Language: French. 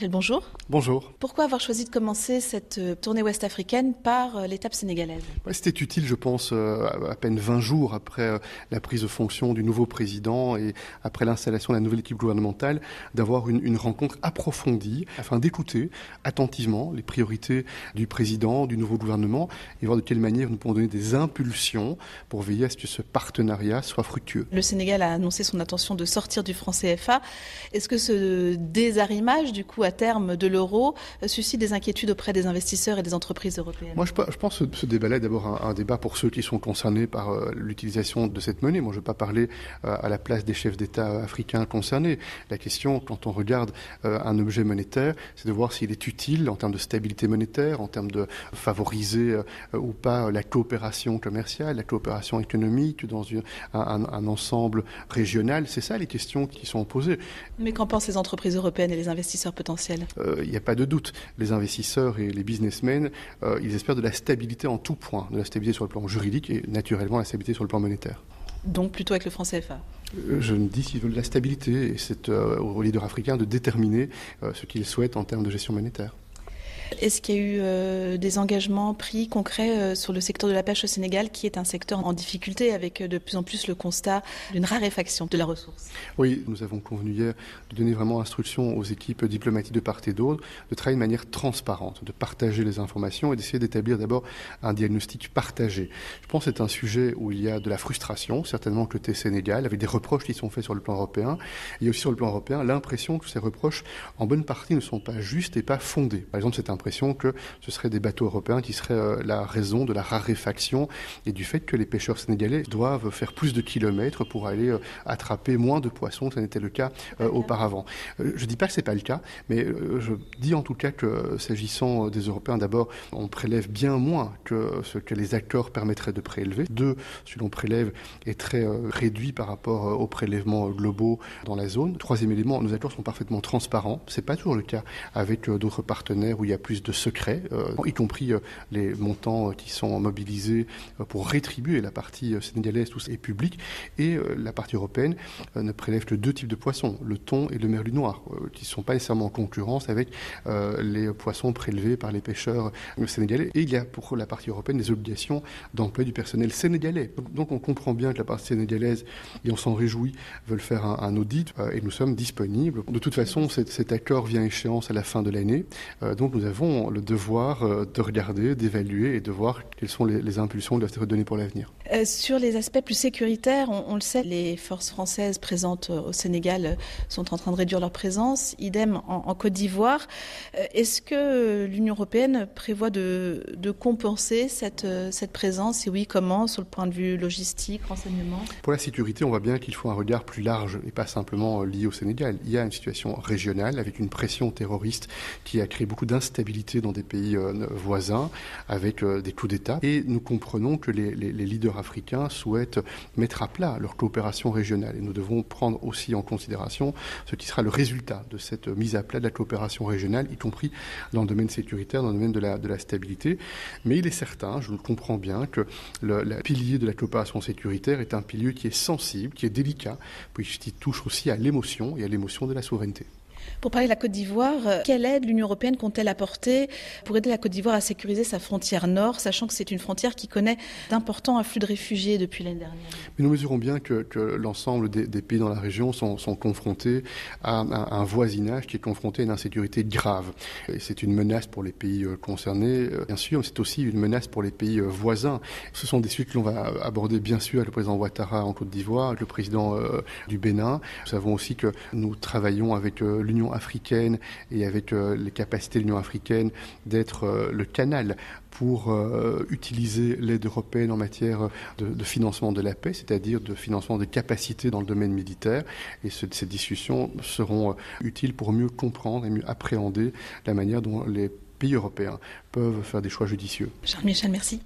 Charles-Michel, bonjour. Bonjour. Pourquoi avoir choisi de commencer cette tournée ouest-africaine par l'étape sénégalaise ? C'était utile, je pense, à peine 20 jours après la prise de fonction du nouveau président et après l'installation de la nouvelle équipe gouvernementale, d'avoir une rencontre approfondie afin d'écouter attentivement les priorités du président, du nouveau gouvernement et voir de quelle manière nous pouvons donner des impulsions pour veiller à ce que ce partenariat soit fructueux. Le Sénégal a annoncé son intention de sortir du franc CFA. Est-ce que ce désarrimage, du coup, à terme de l'euro, suscite des inquiétudes auprès des investisseurs et des entreprises européennes ? Moi, je pense que ce débat-là est d'abord un débat pour ceux qui sont concernés par l'utilisation de cette monnaie. Moi, je ne vais pas parler à la place des chefs d'État africains concernés. La question, quand on regarde un objet monétaire, c'est de voir s'il est utile en termes de stabilité monétaire, en termes de favoriser ou pas la coopération commerciale, la coopération économique dans un ensemble régional. C'est ça les questions qui sont posées. Mais qu'en pensent les entreprises européennes et les investisseurs potentiels ? Il n'y a pas de doute. Les investisseurs et les businessmen, ils espèrent de la stabilité en tout point, de la stabilité sur le plan juridique et naturellement la stabilité sur le plan monétaire. Donc plutôt avec le franc CFA ? Je me dis qu'ils veulent de la stabilité et c'est aux leaders africains de déterminer ce qu'ils souhaitent en termes de gestion monétaire. Est-ce qu'il y a eu des engagements pris concrets sur le secteur de la pêche au Sénégal, qui est un secteur en difficulté avec de plus en plus le constat d'une raréfaction de la ressource ? Oui, nous avons convenu hier de donner vraiment instruction aux équipes diplomatiques de part et d'autre, de travailler de manière transparente, de partager les informations et d'essayer d'établir d'abord un diagnostic partagé. Je pense que c'est un sujet où il y a de la frustration, certainement côté Sénégal, avec des reproches qui sont faits sur le plan européen. Il y a aussi sur le plan européen l'impression que ces reproches, en bonne partie, ne sont pas justes et pas fondés. Par exemple, cette impression que ce seraient des bateaux européens qui seraient la raison de la raréfaction et du fait que les pêcheurs sénégalais doivent faire plus de kilomètres pour aller attraper moins de poissons que ça n'était le cas auparavant. Je ne dis pas que ce n'est pas le cas, mais je dis en tout cas que s'agissant des Européens, d'abord, on prélève bien moins que ce que les accords permettraient de prélever. Deux, ce que l'on prélève est très réduit par rapport aux prélèvements globaux dans la zone. Troisième élément, nos accords sont parfaitement transparents. Ce n'est pas toujours le cas avec d'autres partenaires où il y a plus de secrets, y compris les montants qui sont mobilisés pour rétribuer la partie sénégalaise, tout ça est public, et la partie européenne ne prélève que deux types de poissons, le thon et le merlu noir, qui ne sont pas nécessairement en concurrence avec les poissons prélevés par les pêcheurs sénégalais. Et il y a pour la partie européenne des obligations d'emploi du personnel sénégalais. Donc on comprend bien que la partie sénégalaise, et on s'en réjouit, veulent faire un audit, et nous sommes disponibles. De toute façon, cet accord vient à échéance à la fin de l'année, donc nous avons le devoir de regarder, d'évaluer et de voir quelles sont les impulsions qui doivent être données pour l'avenir. Sur les aspects plus sécuritaires, on le sait, les forces françaises présentes au Sénégal sont en train de réduire leur présence, idem en Côte d'Ivoire. Est-ce que l'Union européenne prévoit de compenser cette présence ? Et oui, comment, sur le point de vue logistique, renseignement ? Pour la sécurité, on voit bien qu'il faut un regard plus large et pas simplement lié au Sénégal. Il y a une situation régionale avec une pression terroriste qui a créé beaucoup d'instabilité dans des pays voisins, avec des coups d'État. Et nous comprenons que les leaders africains souhaitent mettre à plat leur coopération régionale. Et nous devons prendre aussi en considération ce qui sera le résultat de cette mise à plat de la coopération régionale, y compris dans le domaine sécuritaire, dans le domaine de la stabilité. Mais il est certain, je le comprends bien, que le pilier de la coopération sécuritaire est un pilier qui est sensible, qui est délicat, puisqu'il touche aussi à l'émotion et à l'émotion de la souveraineté. Pour parler de la Côte d'Ivoire, quelle aide l'Union européenne compte-t-elle apporter pour aider la Côte d'Ivoire à sécuriser sa frontière nord, sachant que c'est une frontière qui connaît d'importants afflux de réfugiés depuis l'année dernière ? Mais nous mesurons bien que l'ensemble des pays dans la région sont confrontés à un voisinage qui est confronté à une insécurité grave. Et c'est une menace pour les pays concernés, bien sûr, mais c'est aussi une menace pour les pays voisins. Ce sont des sujets que l'on va aborder bien sûr avec le président Ouattara en Côte d'Ivoire, avec le président du Bénin. Nous savons aussi que nous travaillons avec l'Union africaine et avec les capacités de l'Union africaine d'être le canal pour utiliser l'aide européenne en matière de financement de la paix, c'est-à-dire de financement des capacités dans le domaine militaire. Et ces discussions seront utiles pour mieux comprendre et mieux appréhender la manière dont les pays européens peuvent faire des choix judicieux. Charles-Michel, merci.